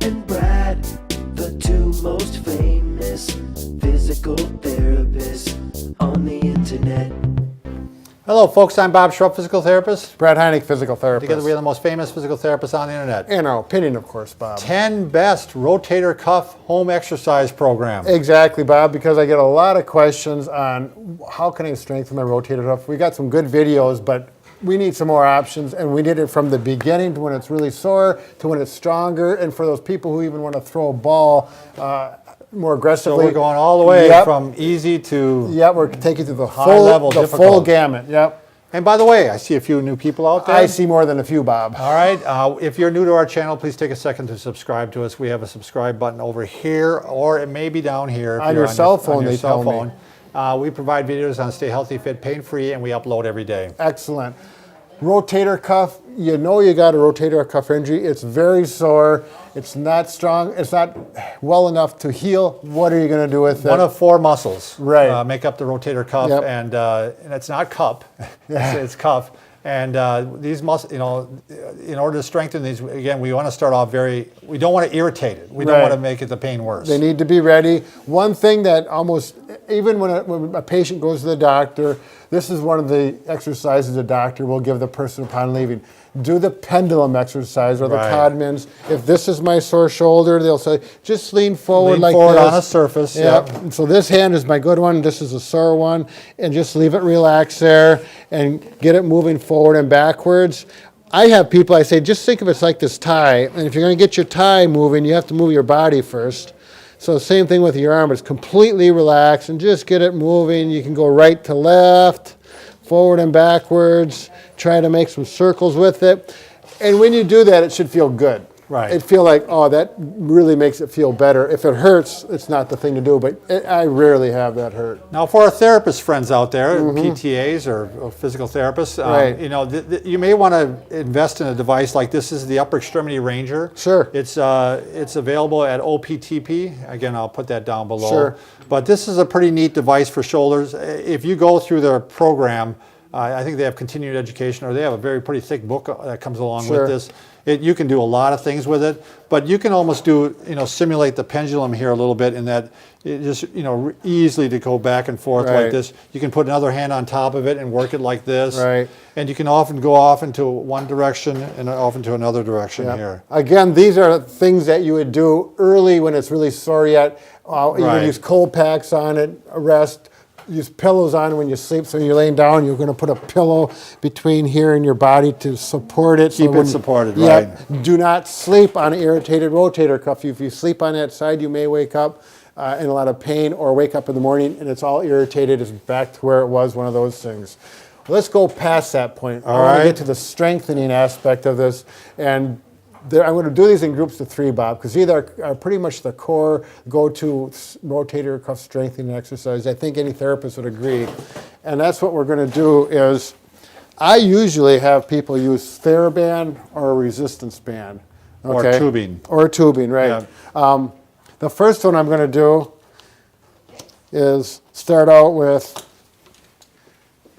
and Brad, the two most famous physical therapists on the internet. Hello folks, I'm Bob Schrupp, physical therapist. Brad Heineck, physical therapist. Together we are the most famous physical therapists on the internet. In our opinion, of course, Bob. 10 best rotator cuff home exercise program. Exactly, Bob, because I get a lot of questions on how can I strengthen my rotator cuff. We got some good videos, but we need some more options, and we did it from the beginning to when it's really sore to when it's stronger, and for those people who even want to throw a ball more aggressively. So we're going all the way from easy to we're taking to the high level, the difficult. full gamut. Yep. And by the way, I see a few new people out there. I see more than a few, Bob. All right. If you're new to our channel, please take a second to subscribe to us. We have a subscribe button over here, or it may be down here. If On you're your cell phone, on your they cell tell me. phone. We provide videos on stay healthy, fit, pain-free, and we upload every day. Excellent. Rotator cuff, you know you got a rotator cuff injury. It's very sore. It's not strong. It's not well enough to heal. What are you going to do with it? One of four muscles Right. make up the rotator cuff, Yep. and it's not cup, it's cuff. And these muscles, in order to strengthen these, again, we want to start off we don't want to irritate it. We don't Right. want to make it the pain worse. They need to be ready. One thing that almost, even when a patient goes to the doctor, this is one of the exercises the doctor will give the person upon leaving. Do the pendulum exercise or the Codmans. If this is my sore shoulder, they'll say, just lean forward Lean like forward this. on a surface. Yep. And so this hand is my good one. This is a sore one. And just leave it relaxed there and get it moving forward and backwards. I have people, I say, just think of it like this tie. And if you're going to get your tie moving, you have to move your body first. So same thing with your arm. It's completely relaxed and just get it moving. You can go right to left, forward and backwards. Try to make some circles with it. And when you do that, it should feel good. Right. It feel like, oh, that really makes it feel better. If it hurts, it's not the thing to do, but I rarely have that hurt. Now, for our therapist friends out there, PTAs or physical therapists, Right. you may want to invest in a device like this. This is the Upper Extremity Ranger. Sure. It's available at OPTP. Again, I'll put that down below. Sure. But this is a pretty neat device for shoulders. If you go through their program, I think they have continued education, or they have a pretty thick book that comes along with this. You can do a lot of things with it, but you can almost simulate the pendulum here a little bit in that it just, easily to go back and forth like this. You can put another hand on top of it and work it like this. Right. And you can often go off into one direction and off into another direction here. Again, these are things that you would do early when it's really sore yet. You would use cold packs on it, rest. Use pillows on when you sleep, so you're laying down, you're going to put a pillow between here and your body to support it. Keep it supported, right. Do not sleep on an irritated rotator cuff. If you sleep on that side, you may wake up in a lot of pain, or wake up in the morning and it's all irritated. It's back to where it was, one of those things. Let's go past that point. I want to get to the strengthening aspect of this, and I'm going to do these in groups of 3, Bob, because these are pretty much the core go-to rotator cuff strengthening exercise. I think any therapist would agree. And that's what we're going to do is, I usually have people use TheraBand or a resistance band. Okay? Or tubing. Or tubing, right. Yeah. The first one I'm going to do is start out with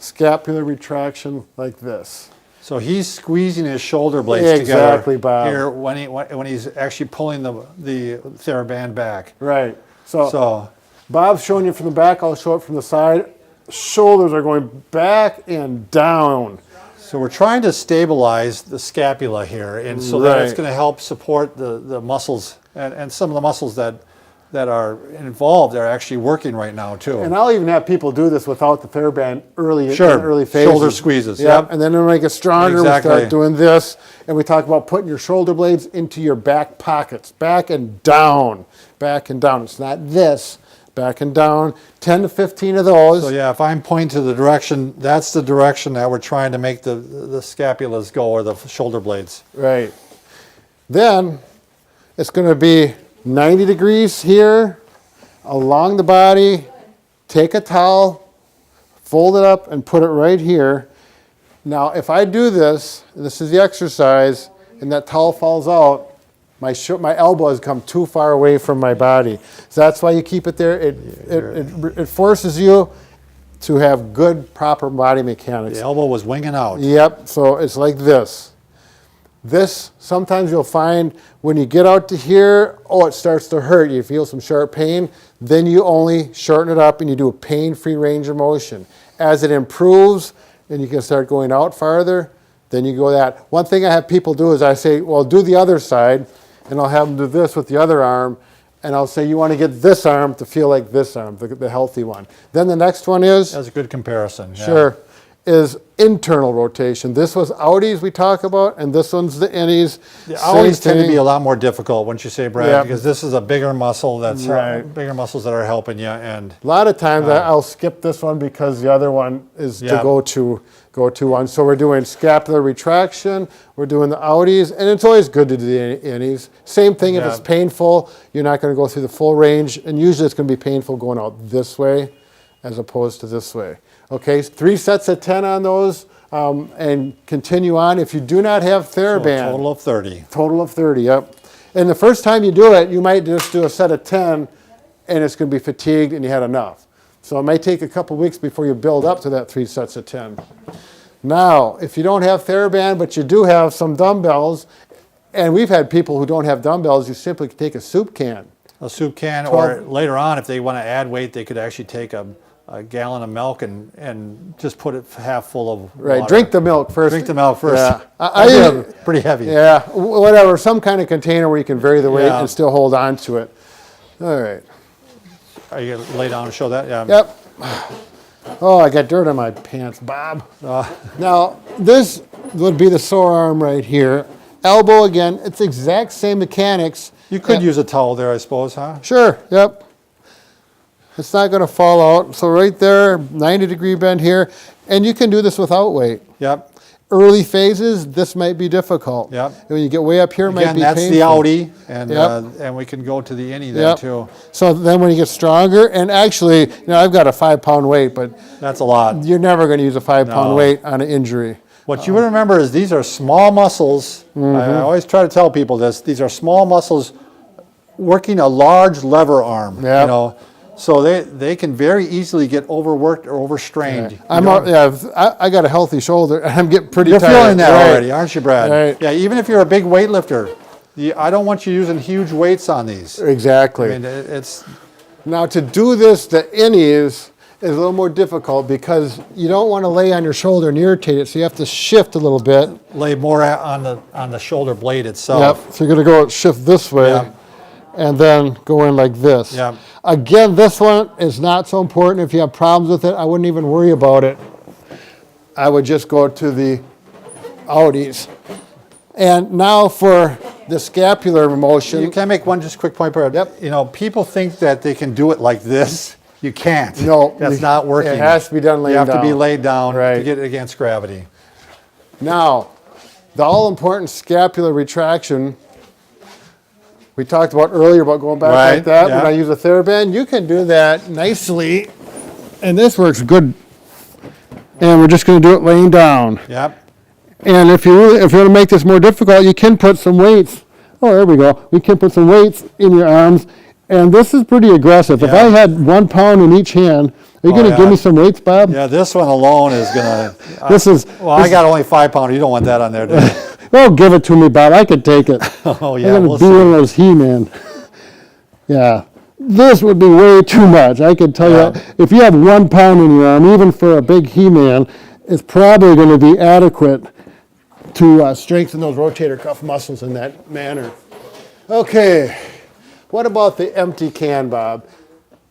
scapular retraction like this. So he's squeezing his shoulder blades together Bob. Here when he's actually pulling the TheraBand back. Right. So Bob's showing you from the back. I'll show it from the side. Shoulders are going back and down. So we're trying to stabilize the scapula here, and so that it's going to help support the muscles and some of the muscles that are involved are actually working right now too. And I'll even have people do this without the TheraBand in early phases. Shoulder squeezes. Yep. And then when I get stronger, we start doing this, and we talk about putting your shoulder blades into your back pockets, back and down, back and down. It's not this, back and down. 10 to 15 of those. So yeah, if I'm pointing to the direction, that's the direction that we're trying to make the scapulas go, or the shoulder blades. Right. Then it's going to be 90 degrees here, along the body. Take a towel, fold it up, and put it right here. Now, if I do this, and this is the exercise, and that towel falls out, my elbow has come too far away from my body. So that's why you keep it there. It forces you to have good, proper body mechanics. The elbow was winging out. Yep, so it's like this. This, sometimes you'll find when you get out to here, oh, it starts to hurt. You feel some sharp pain. Then you only shorten it up and you do a pain-free range of motion. As it improves and you can start going out farther, then you go that. One thing I have people do is I say, well, do the other side, and I'll have them do this with the other arm, and I'll say, you want to get this arm to feel like this arm, the healthy one. Then the next one is... That's a good comparison. Yeah. Sure. Is internal rotation. This was outies we talk about, and this one's the innies. The outies tend to be a lot more difficult, wouldn't you say, Brad? Yep. Because this is a bigger muscle. That's Right. bigger muscles that are helping you. And A lot of times I'll skip this one because the other one is the Yeah. go-to one. So we're doing scapular retraction, we're doing the outies, and it's always good to do the innies. Same thing if Yeah. it's painful, you're not going to go through the full range, and usually it's going to be painful going out this way as opposed to this way. Okay, 3 sets of 10 on those, and continue on. If you do not have so a TheraBand, total of 30. total of 30, yep. And the first time you do it, you might just do a set of 10, and it's going to be fatigued and you had enough. So it might take a couple weeks before you build up to that 3 sets of 10. Now, if you don't have TheraBand, but you do have some dumbbells, and we've had people who don't have dumbbells, you simply take a soup can. A soup can, 12. or later on, if they want to add weight, they could actually take a gallon of milk and just put it half full of Right, water. drink the milk first. Drink the milk first. Yeah. That'd be pretty heavy. Yeah, whatever, some kind of container where you can vary the weight Yeah. and still hold on to it. All right. Are you going to lay down and show that? Yeah. Yep. Oh, I got dirt on my pants, Bob. Now, this would be the sore arm right here. Elbow again, it's the exact same mechanics. You could use a towel there, I suppose, huh? Sure, yep. It's not going to fall out. So right there, 90-degree bend here. And you can do this without weight. Yep. Early phases, this might be difficult. Yep. When you get way up here, it might Again, be that's painful. the outie, and Yep. and we can go to the innie there Yep. too. So then when you get stronger, and actually, I've got a 5-pound weight, but That's a lot. you're never going to use a 5-pound No. weight on an injury. What you would remember is these are small muscles. I always try to tell people this. These are small muscles working a large lever arm. Yep. You know, so they can very easily get overworked or overstrained. I got a healthy shoulder, and I'm getting pretty You're tired. feeling that Right. already, aren't you, Brad? Right. Yeah, even if you're a big weightlifter, I don't want you using huge weights on these. Exactly. I mean, it's Now to do this, the innies is a little more difficult because you don't want to lay on your shoulder and irritate it, so you have to shift a little bit. lay more on the shoulder blade Yep. itself. So you're going to go shift this way, Yep. and then go in like this. Yep. Again, this one is not so important. If you have problems with it, I wouldn't even worry about it. I would just go to the outies. And now for the scapular motion. Can I make one just quick point, Brad? Yep. You know, people think that they can do it like this. You can't. No, That's not working. It has to be done laying You have down. to be laid down to Right. get it against gravity. Now, the all-important scapular retraction we talked about earlier about going back Right, like that. yeah. When I use a TheraBand, you can do that nicely, and this works good. And we're just going to do it laying down. Yep. And if you want to make this more difficult, you can put some weights. Oh, there we go. We can put some weights in your arms, and this is pretty aggressive. If Yeah. I had 1 pound in each hand, are you going to yeah. give me some weights, Bob? Yeah, this one alone is gonna. This is. Well, I got only 5 pounder. You don't want that on there, do you? Oh, give it to me, Bob. I could take it. Oh yeah, I'm going we'll to be one see. of those He-Man. Yeah. This would be way too much. I can tell Yeah. you, if you have 1 pound in your arm, even for a big He-Man, it's probably going to be adequate to strengthen those rotator cuff muscles in that manner. Okay. What about the empty can, Bob?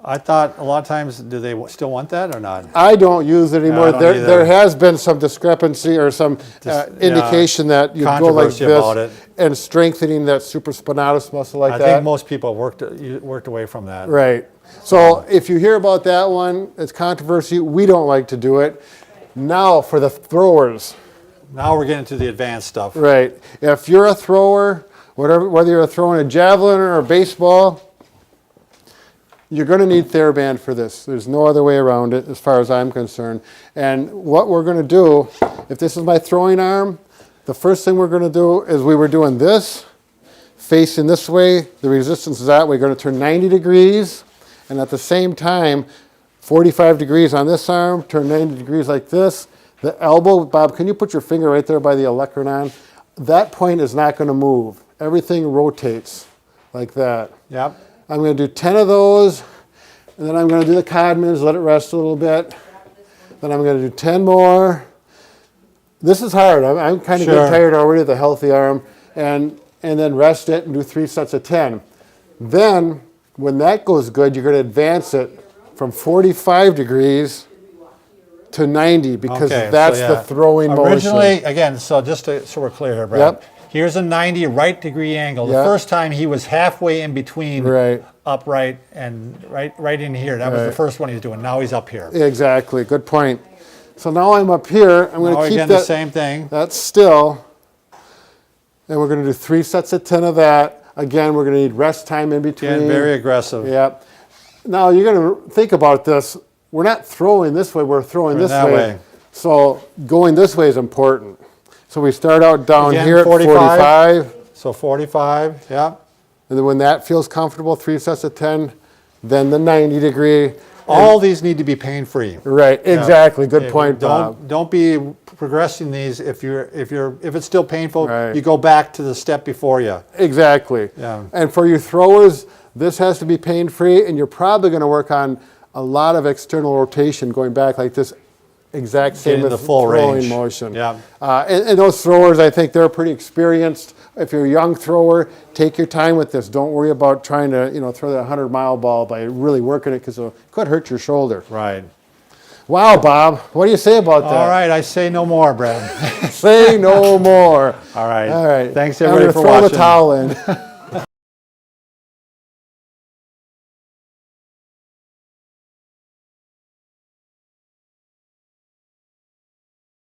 I thought a lot of times, do they still want that or not? I don't use it anymore. I don't there, either. there has been some discrepancy or some indication that you go like Controversy about this it. and strengthening that supraspinatus muscle like I that. think most people worked away from that. Right. So if you hear about that one, it's controversy. We don't like to do it. Now for the throwers. Now we're getting to the advanced stuff. Right. If you're a thrower, whether you're throwing a javelin or a baseball, you're going to need TheraBand for this. There's no other way around it as far as I'm concerned. And what we're going to do, if this is my throwing arm, the first thing we're going to do is we were doing this, facing this way. The resistance is that. We're going to turn 90 degrees. And at the same time, 45 degrees on this arm, turn 90 degrees like this. The elbow, Bob, can you put your finger right there by the olecranon? that point is not going to move. Everything rotates like that. Yep. I'm going to do 10 of those, and then I'm going to do the Codmans, let it rest a little bit. Then I'm going to do 10 more. This is hard. I'm kind of Sure. getting tired already with the healthy arm. And then rest it and do 3 sets of 10. Then, when that goes good, you're going to advance it from 45 degrees to 90 because Okay, that's so, the throwing Originally, motion. again, so so we're clear here, Brad. Yep. Here's a 90 right degree angle. The Yep. first time he was halfway in between Right. upright and right in here. That was the Right. first one he was doing. Now he's up here. Exactly. Good point. So now I'm up here. I'm going Now to keep again, that, the same thing. that still. And we're going to do 3 sets of 10 of that. Again, we're going to need rest time in between. Again, very aggressive. Yep. Now you're going to think about this. We're not throwing this way, we're throwing this that way. So going this way is important. So we start out down Again, here at 45. 45. So 45, yeah. And then when that feels comfortable, 3 sets of 10, then the 90 degree. All these need to be pain-free. Right, exactly. Good If- point, Bob. Don't be progressing these if it's still painful. Right. You go back to the step before you. Exactly. Yeah. And for you throwers, this has to be pain-free, and you're probably going to work on a lot of external rotation going back like this exact same Getting the with full throwing range. motion. Yeah. And those throwers, I think they're pretty experienced. If you're a young thrower, take your time with this. Don't worry about trying to throw that 100-mile ball by really working it because it could hurt your shoulder. Right. Wow, Bob, what do you say about that? All right, I say no more, Brad. Say no more. All right. All right. Thanks I'm everybody gonna for throw watching. the towel in.